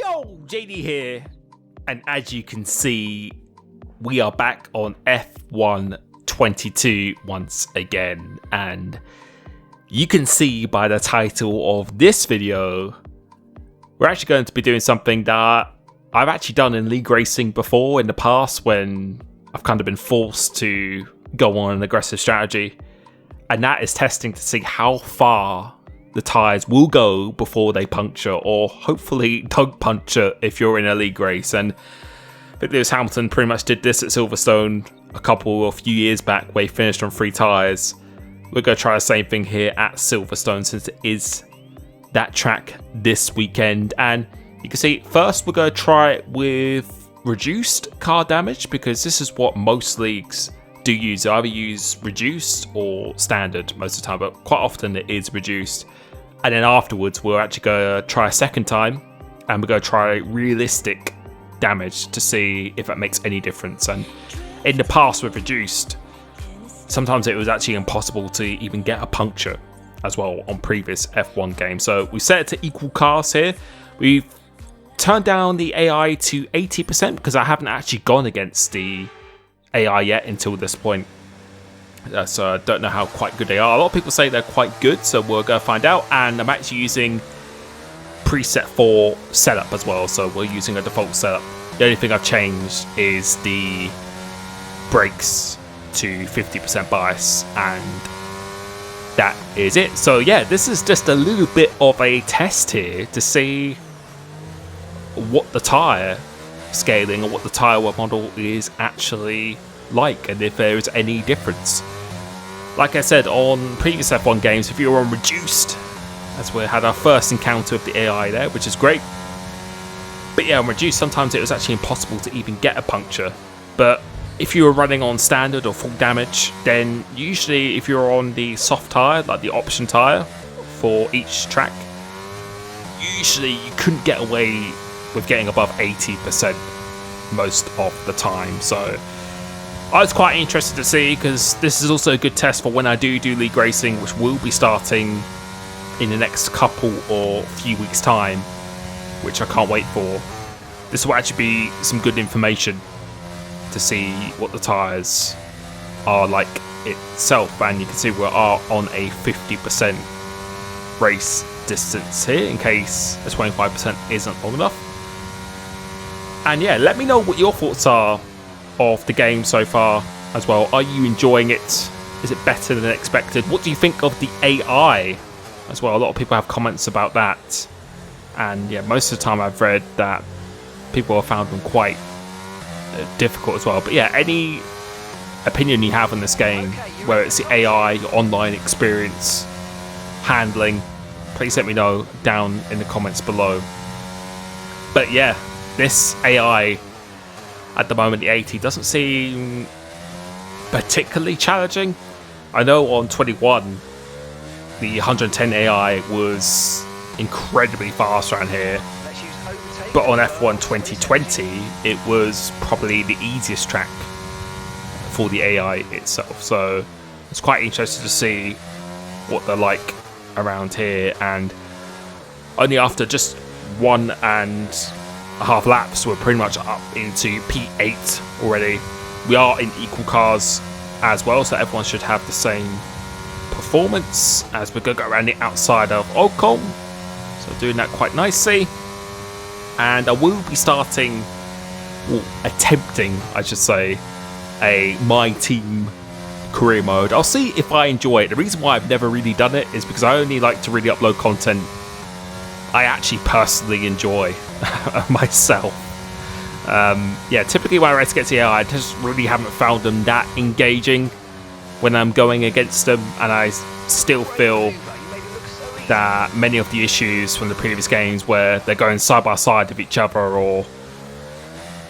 Yo, JD here, and as you can see, we are back on F1 22 once again, and you can see by the title of this video, we're actually going to be doing something that I've actually done in league racing before in the past when I've kind of been forced to go on an aggressive strategy, and that is testing to see how far the tyres will go before they puncture, or hopefully don't puncture if you're in a league race. And I think Lewis Hamilton pretty much did this at Silverstone a few years back where he finished on 3 tyres. We're going to try the same thing here at Silverstone since it is that track this weekend. And you can see first we're going to try it with reduced car damage, because this is what most leagues do use. They either use reduced or standard most of the time, but quite often it is reduced. And then afterwards we're actually going to try a second time, and we're going to try realistic damage to see if that makes any difference. And in the past with reduced, sometimes it was actually impossible to even get a puncture as well on previous F1 games. So we set it to equal cars here. We've turned down the AI to 80% because I haven't actually gone against the AI yet until this point. So I don't know how quite good they are. A lot of people say they're quite good, so we're going to find out. And I'm actually using preset 4 setup as well, so we're using a default setup. The only thing I've changed is the brakes to 50% bias, and that is it. So yeah, this is just a little bit of a test here to see what the tyre scaling or what the tyre model is actually like, and if there is any difference. Like I said on previous F1 games, if you're on reduced, that's where we had our first encounter with the AI there, which is great. But yeah, on reduced, sometimes it was actually impossible to even get a puncture. But if you were running on standard or full damage, then usually if you're on the soft tyre, like the option tyre for each track, usually you couldn't get away with getting above 80% most of the time. So I was quite interested to see, because this is also a good test for when I do league racing, which will be starting in the next couple or few weeks time, which I can't wait for. This will actually be some good information to see what the tyres are like itself. And you can see we are on a 50% race distance here, in case the 25% isn't long enough. And yeah, let me know what your thoughts are of the game so far as well. Are you enjoying it? Is it better than expected? What do you think of the AI as well? A lot of people have comments about that, and yeah, most of the time I've read that people have found them quite difficult as well. But yeah, any opinion you have on this game, whether it's the AI, your online experience, handling, please let me know down in the comments below. But yeah, this AI at the moment, the 80, doesn't seem particularly challenging. I know on 21, the 110 AI was incredibly fast around here, but on F1 2020, it was probably the easiest track for the AI itself. So it's quite interesting to see what they're like around here. And only after just 1.5 laps, we're pretty much up into P8 already. We are in equal cars as well, so everyone should have the same performance as we're going to go around the outside of Ocon. So doing that quite nicely. And I will be attempting, I should say, a My Team career mode. I'll see if I enjoy it. The reason why I've never really done it is because I only like to really upload content I actually personally enjoy myself. Yeah, typically when I race against the AI, I just really haven't found them that engaging when I'm going against them, and I still feel that many of the issues from the previous games where they're going side by side with each other, or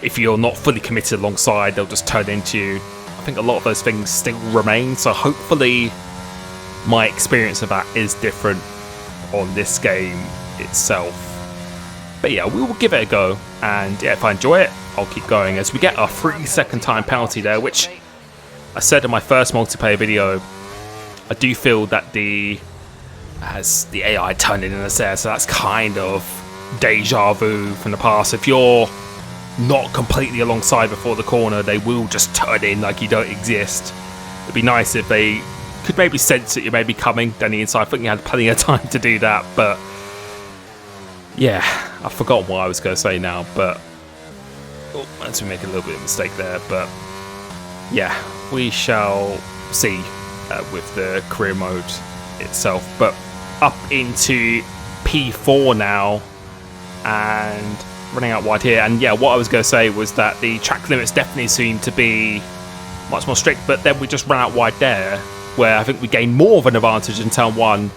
if you're not fully committed alongside, they'll just turn into you. I think a lot of those things still remain, so hopefully my experience of that is different on this game itself. But yeah, we will give it a go, and yeah, if I enjoy it, I'll keep going. As we get a 3-second time penalty there, which I said in my first multiplayer video, I do feel that as the AI turned in us there, so that's kind of deja vu from the past. If you're not completely alongside before the corner, they will just turn in like you don't exist. It'd be nice if they could maybe sense that you're maybe coming down the inside. I think you had plenty of time to do that, but yeah, I forgot what I was going to say now, but let's make a little bit of a mistake there. But yeah, we shall see with the career mode itself. But up into P4 now, and running out wide here. And yeah, what I was going to say was that the track limits definitely seem to be much more strict, but then we just ran out wide there, where I think we gained more of an advantage in turn 1,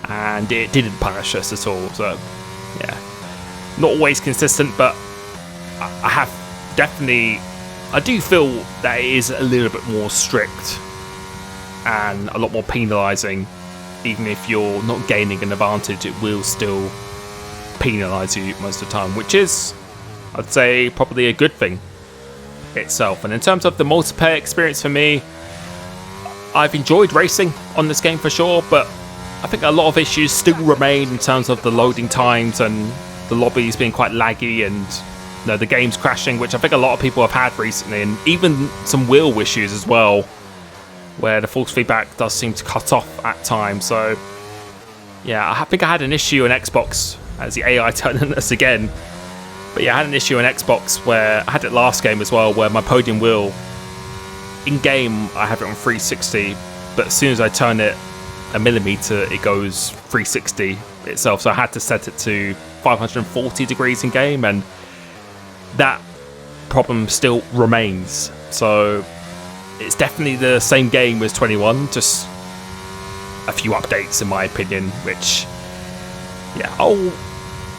and it didn't punish us at all. So yeah, not always consistent, but I do feel that it is a little bit more strict and a lot more penalising. Even if you're not gaining an advantage, it will still penalise you most of the time, which is, I'd say, probably a good thing itself. And in terms of the multiplayer experience for me, I've enjoyed racing on this game for sure, but I think a lot of issues still remain in terms of the loading times and the lobbies being quite laggy, and the game's crashing, which I think a lot of people have had recently, and even some wheel issues as well, where the force feedback does seem to cut off at times. So yeah, I think I had an issue on Xbox as the AI turned on us again. But yeah, I had an issue on Xbox where I had it last game as well, where my podium wheel in game I have it on 360, but as soon as I turn it a millimeter, it goes 360 itself. So I had to set it to 540 degrees in game, and that problem still remains. So it's definitely the same game as 21, just a few updates in my opinion, which yeah, I'll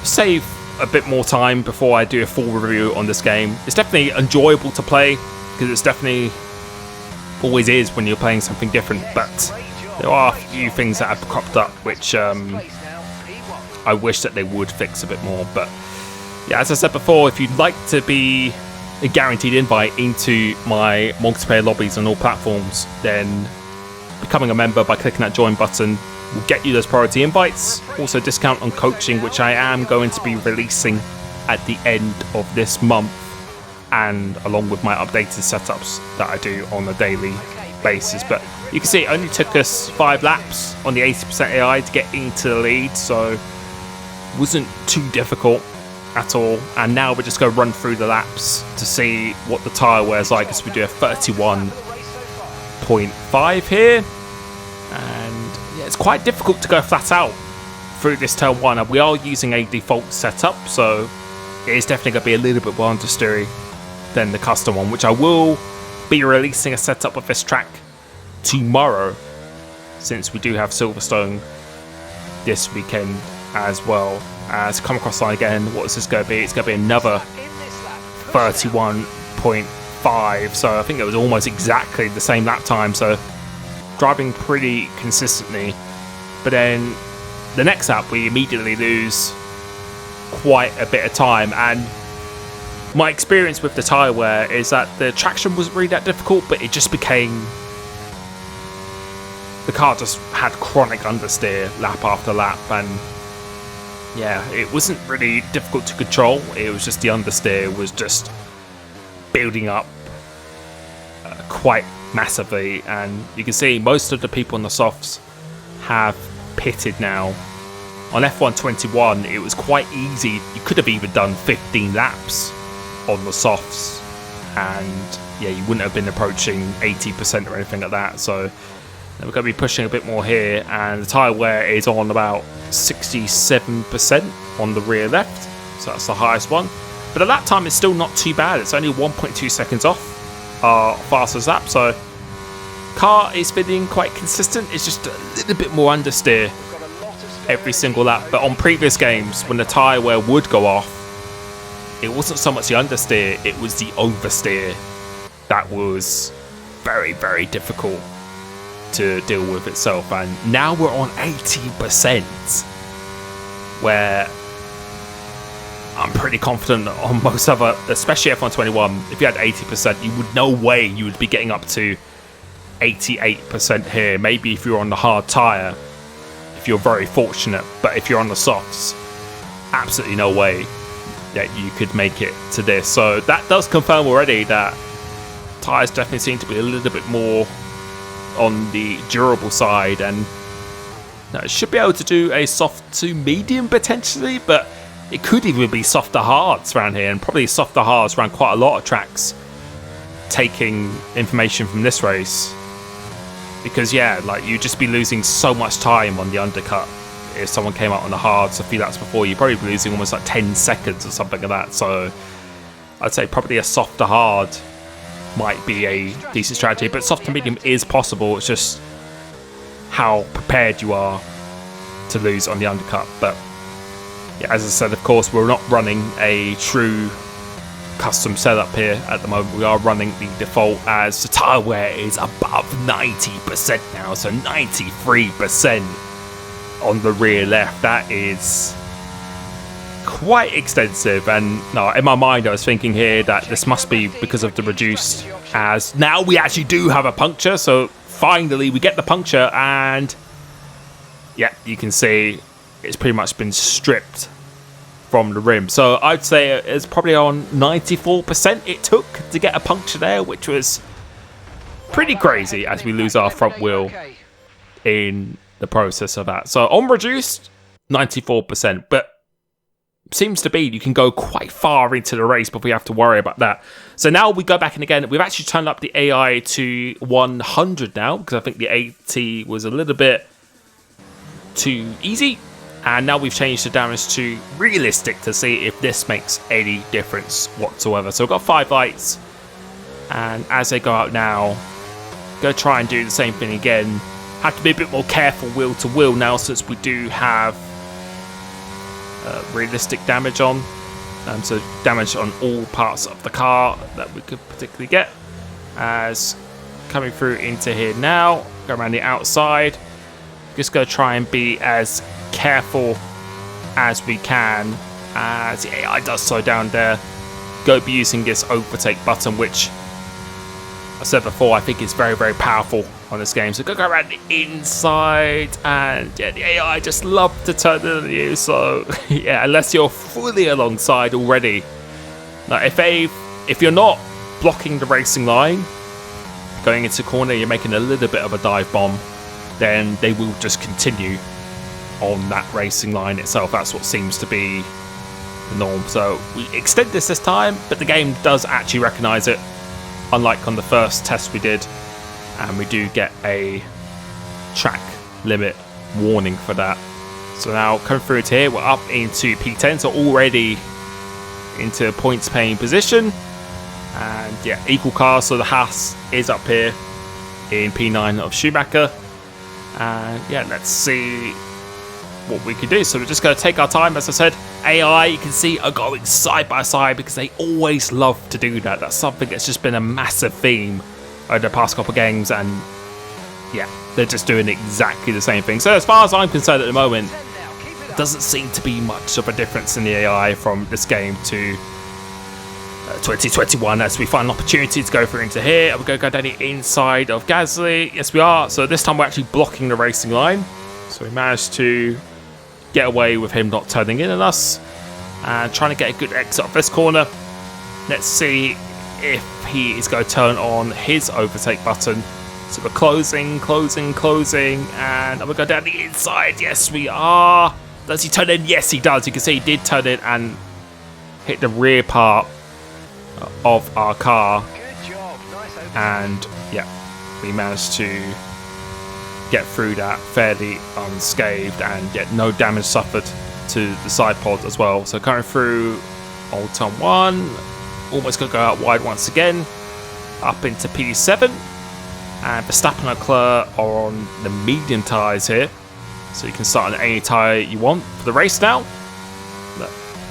save a bit more time before I do a full review on this game. It's definitely enjoyable to play, because it's definitely always is when you're playing something different, but there are a few things that have cropped up which I wish that they would fix a bit more. But yeah, as I said before, if you'd like to be a guaranteed invite into my multiplayer lobbies on all platforms, then becoming a member by clicking that join button will get you those priority invites. Also discount on coaching, which I am going to be releasing at the end of this month, and along with my updated setups that I do on a daily basis. But you can see it only took us 5 laps on the 80% AI to get into the lead, so it wasn't too difficult at all. And now we're just going to run through the laps to see what the tyre wear is like, as we do a 31.5 here. And yeah, it's quite difficult to go flat out through this turn 1, and we are using a default setup, so it is definitely going to be a little bit more understeery than the custom one, which I will be releasing a setup of this track tomorrow, since we do have Silverstone this weekend as well. As come across the line again, what is this going to be? It's going to be another 31.5, so I think it was almost exactly the same lap time, so driving pretty consistently. But then the next lap we immediately lose quite a bit of time, and my experience with the tyre wear is that the traction wasn't really that difficult, but it just became, the car just had chronic understeer lap after lap, and yeah, it wasn't really difficult to control. It was just the understeer was just building up quite massively, and you can see most of the people on the softs have pitted now. On F1 21 it was quite easy, you could have even done 15 laps on the softs, and yeah, you wouldn't have been approaching 80% or anything like that. So we're going to be pushing a bit more here, and the tyre wear is on about 67% on the rear left, so that's the highest one. But the lap time is still not too bad, it's only 1.2 seconds off our fastest lap, so car is feeling quite consistent. It's just a little bit more understeer every single lap. But on previous games, when the tyre wear would go off, it wasn't so much the understeer, it was the oversteer that was very, very difficult to deal with itself. And now we're on 80%, where I'm pretty confident on most other, especially F1 21, if you had 80%, you would, no way you would be getting up to 88% here. Maybe if you're on the hard tyre, if you're very fortunate, but if you're on the softs, absolutely no way that you could make it to this. So that does confirm already that tyres definitely seem to be a little bit more on the durable side, and it should be able to do a soft to medium potentially, but it could even be softer hards around here, and probably softer hards around quite a lot of tracks, taking information from this race. Because yeah, like you'd just be losing so much time on the undercut. If someone came out on the hards a few laps before, you'd probably be losing almost like 10 seconds or something like that. So I'd say probably a softer hard might be a decent strategy, but soft to medium is possible. It's just how prepared you are to lose on the undercut. But yeah, as I said, of course, we're not running a true custom setup here at the moment. We are running the default, as the tyre wear is above 90% now, so 93% on the rear left. That is quite extensive, and no, in my mind I was thinking here that this must be because of the reduced, as now we actually do have a puncture. So finally we get the puncture, and yeah, you can see it's pretty much been stripped from the rim. So I'd say it's probably on 94% it took to get a puncture there, which was pretty crazy, as we lose our front wheel in the process of that. So on reduced, 94%, but seems to be you can go quite far into the race before you have to worry about that. So now we go back in again. We've actually turned up the AI to 100 now, because I think the 80 was a little bit too easy. And now we've changed the damage to realistic to see if this makes any difference whatsoever. So we've got 5 lights, and as they go out now, go try and do the same thing again. Have to be a bit more careful wheel to wheel now, since we do have realistic damage on. So damage on all parts of the car that we could particularly get. As coming through into here now, go around the outside. Just go try and be as careful as we can, as the AI does slow down there. Go be using this overtake button, which I said before, I think is very, very powerful on this game. So go around the inside, and yeah, the AI just love to turn it on you. So yeah, unless you're fully alongside already, like if you're not blocking the racing line going into corner, you're making a little bit of a dive bomb, then they will just continue on that racing line itself. That's what seems to be the norm. So we extend this time, but the game does actually recognize it, unlike on the first test we did, and we do get a track limit warning for that. So now coming through to here, we're up into P10, so already into points paying position. And yeah, equal cars, so the Haas is up here in P9 of Schumacher. And yeah, let's see what we can do. So we're just going to take our time. As I said, AI, you can see, are going side by side, because they always love to do that. That's something that's just been a massive theme over the past couple of games, and yeah, they're just doing exactly the same thing. So as far as I'm concerned at the moment, it doesn't seem to be much of a difference in the AI from this game to 2021, as we find an opportunity to go through into here. We're going to go down the inside of Gasly. Yes, we are. So this time we're actually blocking the racing line. So we managed to get away with him not turning in on us, and trying to get a good exit off this corner. Let's see if he is going to turn on his overtake button. So we're closing, and we're going down the inside. Yes, we are. Does he turn in? Yes, he does. You can see he did turn in and hit the rear part of our car. And yeah, we managed to get through that fairly unscathed, and yet no damage suffered to the side pod as well. So coming through Old Town 1, almost going to go out wide once again, up into P7, and Verstappen and Leclerc are on the medium tyres here, so you can start on any tyre you want for the race now.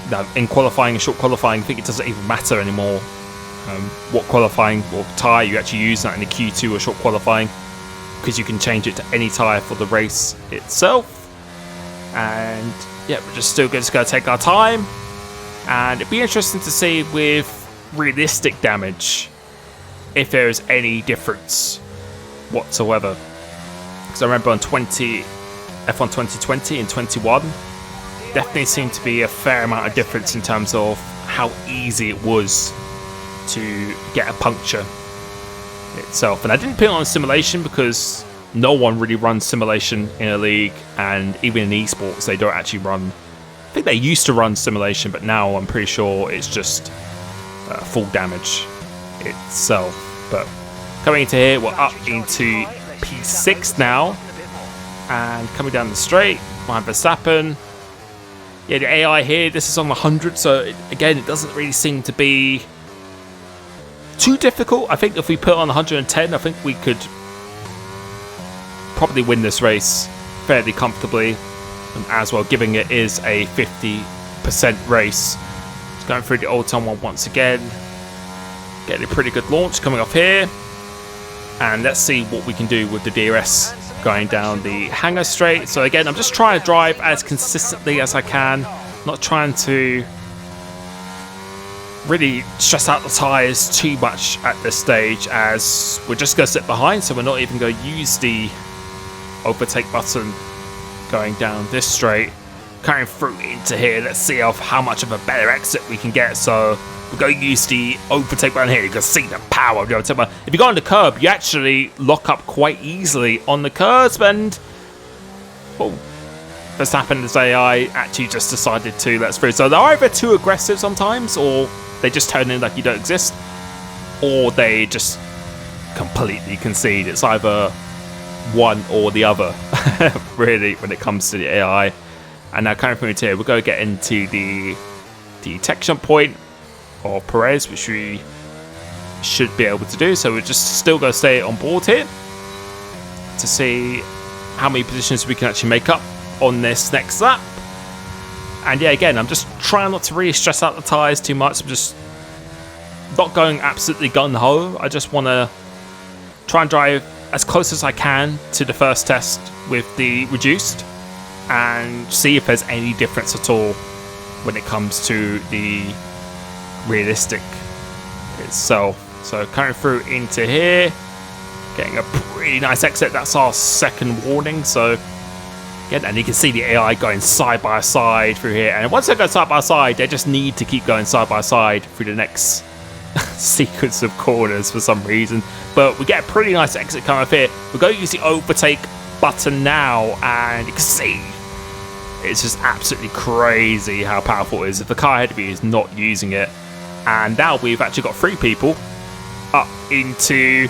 Now, in qualifying and short qualifying, I think it doesn't even matter anymore what qualifying or tyre you actually use, not in the Q2 or short qualifying, because you can change it to any tyre for the race itself. And yeah, we're just still just going to take our time, and it'd be interesting to see with realistic damage if there is any difference whatsoever. Because I remember on F1 2020 and 21, definitely seemed to be a fair amount of difference in terms of how easy it was to get a puncture itself. And I didn't put it on simulation because no one really runs simulation in a league, and even in esports they don't actually run. I think they used to run simulation, but now I'm pretty sure it's just full damage itself. But coming into here, we're up into P6 now, and coming down the straight behind Verstappen. Yeah, the AI here, this is on 100, so again, it doesn't really seem to be too difficult. I think if we put on 110, I think we could probably win this race fairly comfortably, as well, giving it is a 50% race. Just going through the old time one once again, getting a pretty good launch coming off here, and let's see what we can do with the DRS going down the hangar straight. So again, I'm just trying to drive as consistently as I can, not trying to really stress out the tyres too much at this stage, as we're just going to sit behind, so we're not even going to use the overtake button going down this straight. Carrying through into here, let's see how much of a better exit we can get. So we're going to use the overtake button here. You can see the power of the overtake button. If you go on the curb, you actually lock up quite easily on the curbs, and Verstappen's AI actually just decided to let us through. So they're either too aggressive sometimes, or they just turn in like you don't exist, or they just completely concede. It's either one or the other, really, when it comes to the AI. And now coming from here, we're going to get into the detection point of Perez, which we should be able to do. So we're just still going to stay on board here to see how many positions we can actually make up on this next lap. And yeah, again, I'm just trying not to really stress out the tyres too much. I'm just not going absolutely gun-ho. I just want to try and drive as close as I can to the first test with the reduced, and see if there's any difference at all when it comes to the realistic itself. So coming through into here, getting a pretty nice exit. That's our second warning. So again, and you can see the AI going side by side through here, and once they go side by side, they just need to keep going side by side through the next sequence of corners for some reason. But we get a pretty nice exit coming up here. We're going to use the overtake button now, and you can see it's just absolutely crazy how powerful it is if the car ahead of you is not using it. And now we've actually got 3 people up into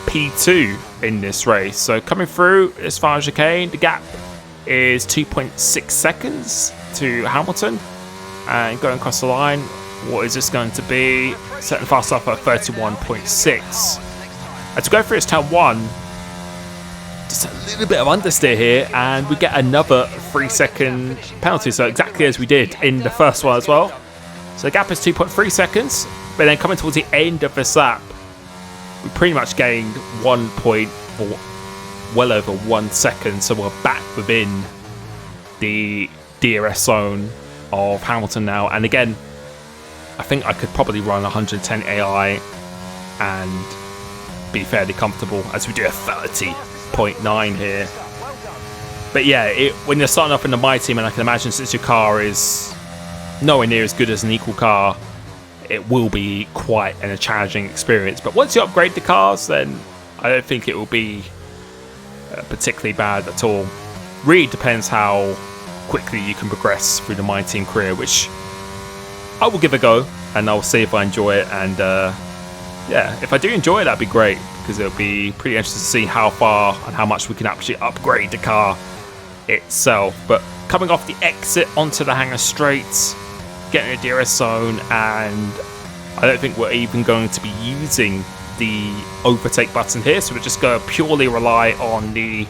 P2 in this race. So coming through as far as chicane, the gap is 2.6 seconds to Hamilton, and going across the line, what is this going to be? Setting fast up at 31.6. And to go through this turn 1, just a little bit of understeer here, and we get another 3-second penalty. So exactly as we did in the first one as well. So the gap is 2.3 seconds, but then coming towards the end of this lap, we pretty much gained 1 point, or well over 1 second. So we're back within the DRS zone of Hamilton now. And again, I think I could probably run 110 AI and be fairly comfortable, as we do a 30.9 here. But yeah, when you're starting off in the My Team, and I can imagine since your car is nowhere near as good as an equal car, it will be quite a challenging experience. But once you upgrade the cars, then I don't think it will be particularly bad at all. Really depends how quickly you can progress through the My Team career, which I will give a go, and I'll see if I enjoy it. And yeah, if I do enjoy it, that'd be great, because it'll be pretty interesting to see how far and how much we can actually upgrade the car itself. But coming off the exit onto the hangar straight, getting a DRS zone, and I don't think we're even going to be using the overtake button here, so we're just going to purely rely on the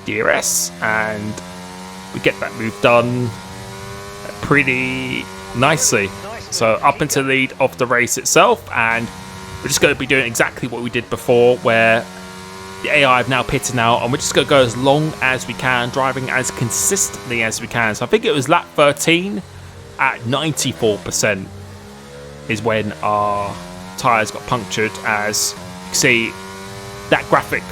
DRS, and we get that move done pretty nicely. So up into the lead of the race itself, and we're just going to be doing exactly what we did before, where the AI have now pitted out, and we're just going to go as long as we can, driving as consistently as we can. So I think it was lap 13 at 94% is when our tyres got punctured. As you can see, that graphic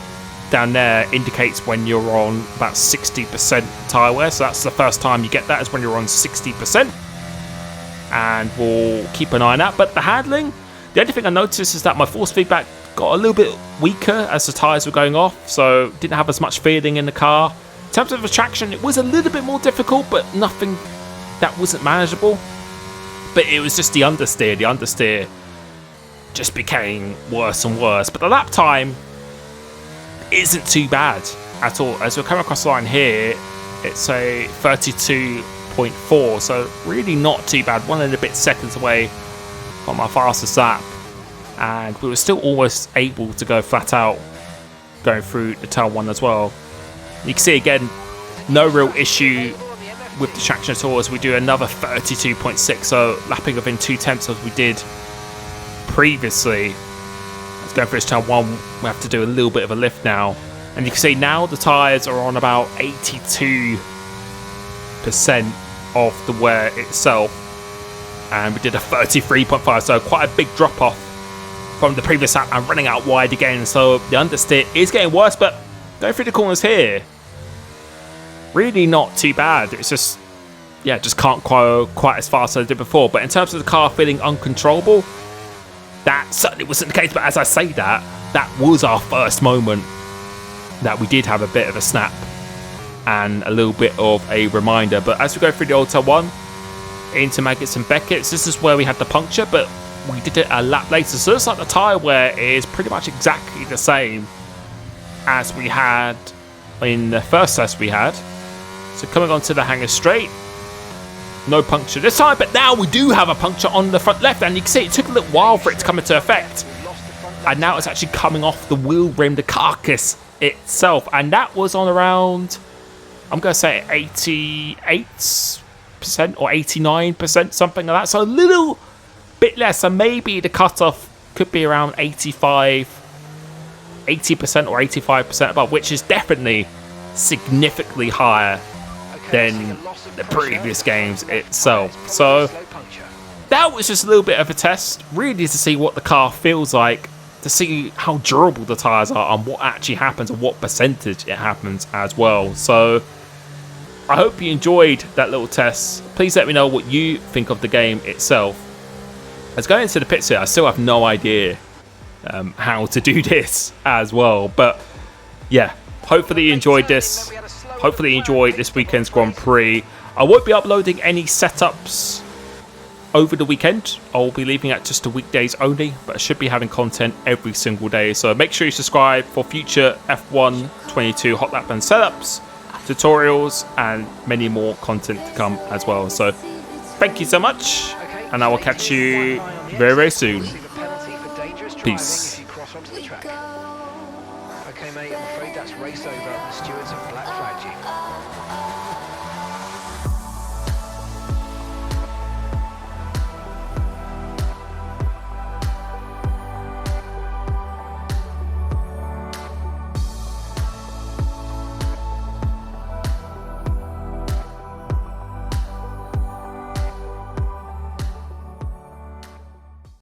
down there indicates when you're on about 60% tyre wear. So that's the first time you get that, is when you're on 60%. And we'll keep an eye on that. But the handling, the only thing I noticed is that my force feedback got a little bit weaker as the tyres were going off. So didn't have as much feeling in the car. In terms of the traction, it was a little bit more difficult, but nothing that wasn't manageable. But it was just the understeer. The understeer just became worse and worse. But the lap time isn't too bad at all. As we're coming across the line here, it's a 32.4, so really not too bad. 1 and a bit seconds away from our fastest lap, and we were still almost able to go flat out going through the turn 1 as well. You can see again, no real issue with the traction at all, as we do another 32.6, so lapping within 2 tenths as we did previously. Let's go for this turn 1. We have to do a little bit of a lift now, and you can see now the tyres are on about 82% of the wear itself, and we did a 33.5, so quite a big drop off from the previous lap and running out wide again. So the understeer is getting worse, but going through the corners here, really not too bad. It's just, yeah, just can't go quite as fast as I did before. But in terms of the car feeling uncontrollable, that certainly wasn't the case. But as I say that, that was our first moment that we did have a bit of a snap and a little bit of a reminder. But as we go through the old turn 1 into Maggots and Beckett's, this is where we had the puncture, but we did it a lap later. So it looks like the tyre wear is pretty much exactly the same as we had in the first test we had. So coming onto the hanger straight, no puncture this time, but now we do have a puncture on the front left, and you can see it took a little while for it to come into effect, and now it's actually coming off the wheel rim, the carcass itself, and that was on around, I'm going to say 88% or 89%, something like that. So a little bit less, so maybe the cutoff could be around 80% or 85% above, which is definitely significantly higher than the previous games itself. So that was just a little bit of a test, really, to see what the car feels like, to see how durable the tyres are and what actually happens and what percentage it happens as well. So I hope you enjoyed that little test. Please let me know what you think of the game itself. As going into the pits here, I still have no idea how to do this as well. But yeah, hopefully you enjoyed this. Hopefully you enjoyed this weekend's Grand Prix. I won't be uploading any setups over the weekend. I'll be leaving it just to weekdays only, but I should be having content every single day. So make sure you subscribe for future F1 22 hot lap and setups, tutorials, and many more content to come as well. So thank you so much, and I will catch you very, very soon. Peace. Okay, mate, I'm afraid that's race over. The stewards have black flagged you.